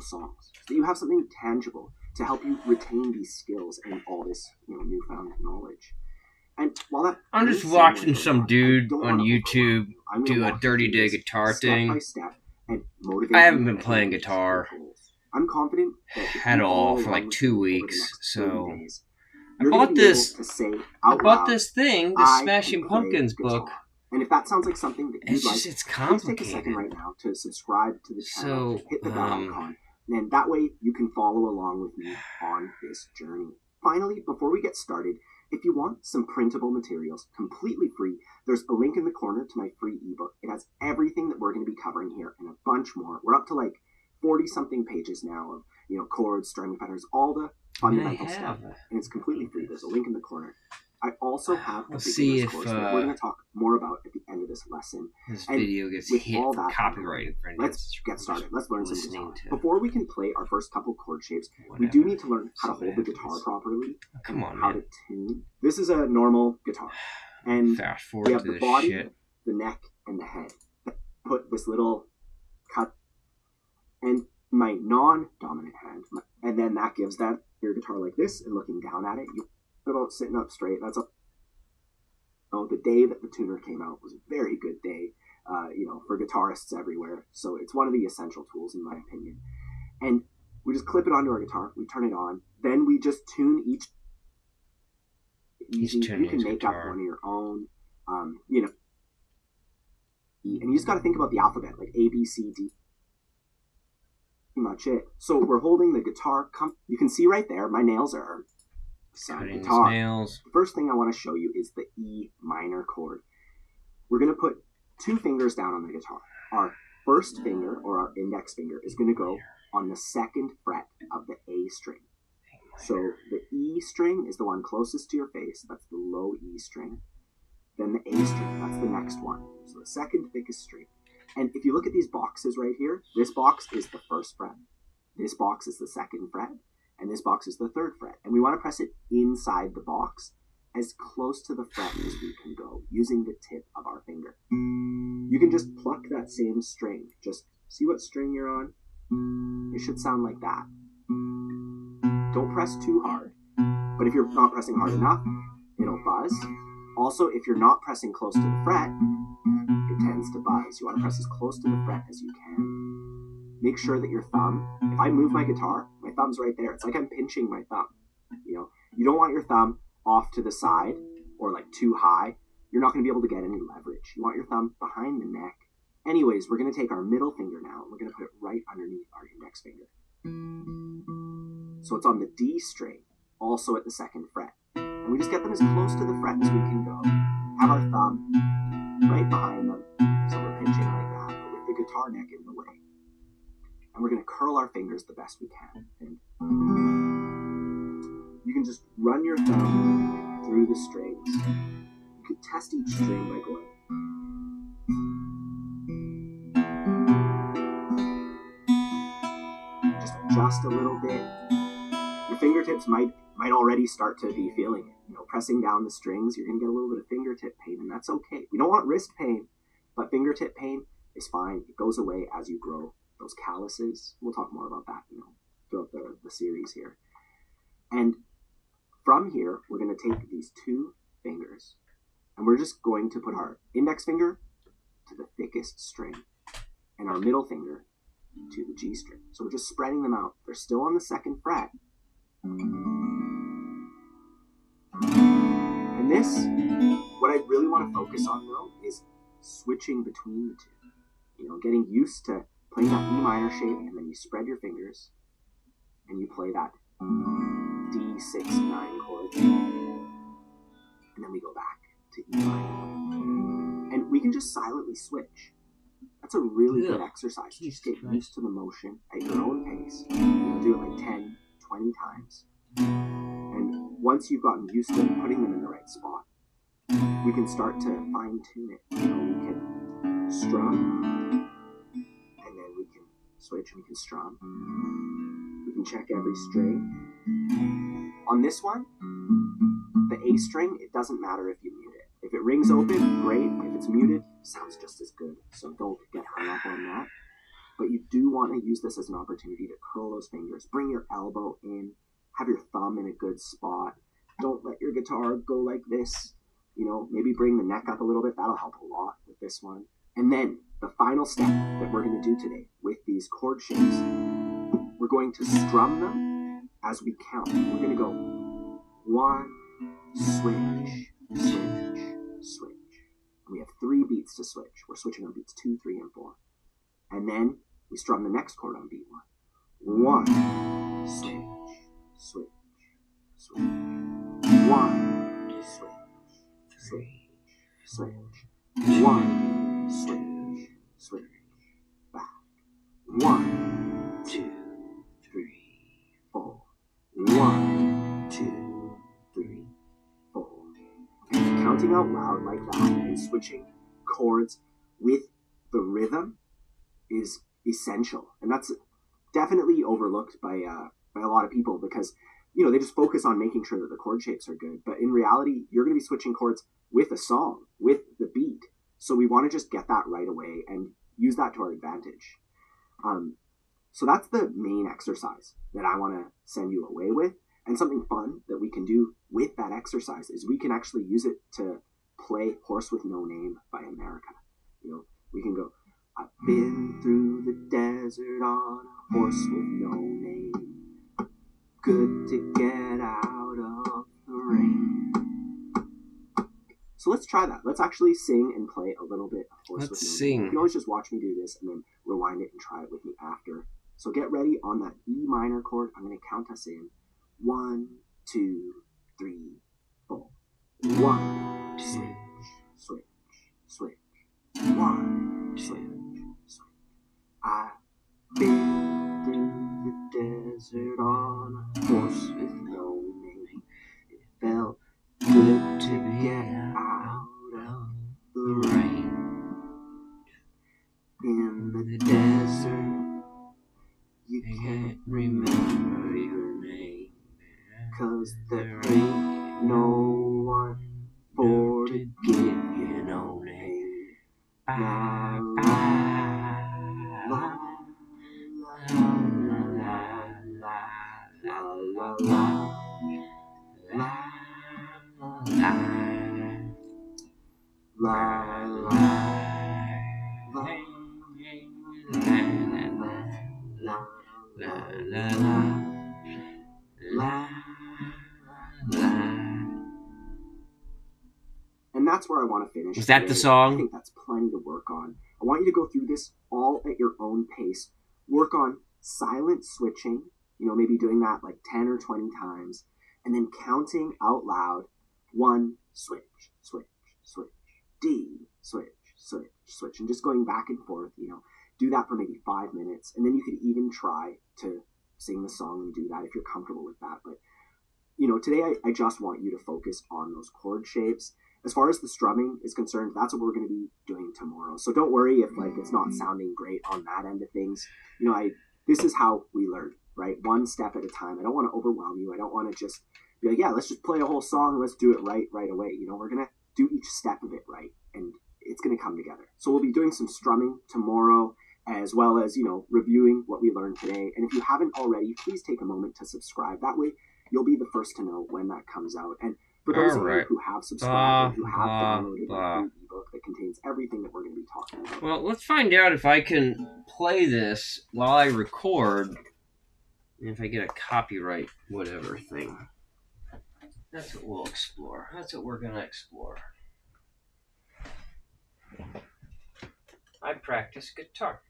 songs, so that you have something tangible to help you retain these skills and all this, newfound knowledge. And while that I'm just watching some dude on YouTube do a dirty day guitar thing. Step and motivate. I haven't been playing guitar I'm confident that at all for like 2 weeks, so I bought this thing, the Smashing Pumpkins book. And if that sounds like something that you'd like, it's complicated. Please take a second right now to subscribe to the channel, hit the bell icon, and that way you can follow along with me on this journey. Finally, before we get started, if you want some printable materials completely free, there's a link in the corner to my free ebook. It has everything that we're going to be covering here and a bunch more. We're up to like 40-something pages now of, chords, strumming patterns, all the fundamental stuff, and it's completely free. There's a link in the corner. I also have a beginner's course that we're going to talk more about at the end of this lesson. This video gets hit for copyright infringement. Let's get started. Let's learn some guitar. Before we can play our first couple chord shapes, we do need to learn how to hold the guitar properly. Come on, how to tune. This is a normal guitar, and fast forward we have to the body, shit. the neck, and the head. Put this little cut, and my non-dominant hand, and then that gives that your guitar like this, and looking down at it, you. About sitting up straight. That's the day that the tuner came out was a very good day, for guitarists everywhere. So it's one of the essential tools in my opinion. And we just clip it onto our guitar. We turn it on. Then we just tune each. You can make up one of your own. And you just got to think about the alphabet, like A, B, C, D. Pretty much it. So we're holding the guitar. You can see right there. My nails are. Guitar. Nails. The first thing I want to show you is the E minor chord. We're going to put 2 fingers down on the guitar. Our first finger, or our index finger, is going to go on the 2nd fret of the A string. So the E string is the one closest to your face. That's the low E string. Then the A string, that's the next one. So the 2nd thickest string. And if you look at these boxes right here, this box is the 1st fret. This box is the 2nd fret. And this box is the 3rd fret. And we want to press it inside the box as close to the fret as we can go, using the tip of our finger. You can just pluck that same string. Just see what string you're on. It should sound like that. Don't press too hard. But if you're not pressing hard enough, it'll buzz. Also, if you're not pressing close to the fret, it tends to buzz. You want to press as close to the fret as you can. Make sure that your thumb, if I move my guitar, my thumb's right there. It's like I'm pinching my thumb. You don't want your thumb off to the side or like too high. You're not going to be able to get any leverage. You want your thumb behind the neck. Anyways, we're going to take our middle finger now, and we're going to put it right underneath our index finger. So it's on the D string, also at the 2nd fret. And we just get them as close to the fret as we can go. Have our thumb right behind them, so we're pinching like that, but with the guitar neck in the way. And we're going to curl our fingers the best we can. And you can just run your thumb through the strings. You can test each string by going. Just adjust a little bit. Your fingertips might already start to be feeling it. Pressing down the strings, you're going to get a little bit of fingertip pain, and that's okay. We don't want wrist pain, but fingertip pain is fine. It goes away as you grow. Those calluses, we'll talk more about that, throughout the series here. And from here, we're going to take these 2 fingers, and we're just going to put our index finger to the thickest string, and our middle finger to the G string. So we're just spreading them out. They're still on the 2nd fret. And this, what I really want to focus on, though, is switching between the 2. Getting used to playing that E minor shape, and then you spread your fingers, and you play that D6-9 chord, and then we go back to E minor. And we can just silently switch. That's a really good exercise. Just get used to the motion at your own pace. Do it like 10, 20 times. And once you've gotten used to putting them in the right spot, we can start to fine-tune it. We can strum, and then we can switch and we can strum. We can check every string. On this one, the A string, it doesn't matter if you mute it. If it rings open, great. If it's muted, sounds just as good. So don't get hung up on that. but you do want to use this as an opportunity to curl those fingers. Bring your elbow in, have your thumb in a good spot. Don't let your guitar go like this. You know, maybe bring the neck up a little bit. That'll help a lot with this one. And then the final step that we're going to do today with these chord shapes, we're going to strum them as we count. We're going to go 1, switch, switch, switch. And we have 3 beats to switch. We're switching on beats 2, 3, and 4. And then we strum the next chord on beat 1. 1, switch, switch, switch. 1, switch, switch, switch. 1, switch, switch. Back. 1, 2, 3, 4. 1, 2, 3, 4. And counting out loud like that and switching chords with the rhythm is essential. And that's definitely overlooked by a lot of people because, you know, they just focus on making sure that the chord shapes are good. But in reality, you're going to be switching chords with a song, with the beat. So we want to just get that right away and use that to our advantage. So that's the main exercise that I want to send you away with. And something fun that we can do with that exercise is we can actually use it to play Horse with No Name by America. You know, we can go, I've been through the desert on a horse with no name. Good to get out of the rain. So let's try that. Let's actually sing and play a little bit of Horse with No Name. You can always just watch me do this and then rewind it and try it with me after. So get ready on that E minor chord. I'm going to count us in. 1, 2, 3, 4. 1, switch, switch, switch. 1, switch, switch. I've been through the desert on a horse with no name. It felt good to get out of the rain. In the desert, you can't remember your name, 'cause there ain't no one for to give you no name. La, la, la, la, la, la, la, la, la, la, and that's where I want to finish. Is that the song? I think that's plenty to work on. I want you to go through this all at your own pace. Work on silent switching, you know, maybe doing that like 10 or 20 times, and then counting out loud. 1, switch, switch, switch. D, switch, switch, switch. And just going back and forth, you know. Do that for maybe 5 minutes. And then you could even try to sing the song and do that if you're comfortable with that. But, you know, today I just want you to focus on those chord shapes. As far as the strumming is concerned, that's what we're going to be doing tomorrow. So don't worry if like it's not sounding great on that end of things. You know, this is how we learn, right? One step at a time. I don't want to overwhelm you. I don't want to just be like, yeah, let's just play a whole song. Let's do it right away. You know, we're going to do each step of it right, and it's going to come together. So we'll be doing some strumming tomorrow, as well as, you know, reviewing what we learned today. And if you haven't already, please take a moment to subscribe. That way you'll be the first to know when that comes out. And for those of you who have subscribed, and who have downloaded the ebook that contains everything that we're going to be talking about. Well, let's find out if I can play this while I record, and if I get a copyright whatever thing. That's what we'll explore. That's what we're going to explore. I practice guitar.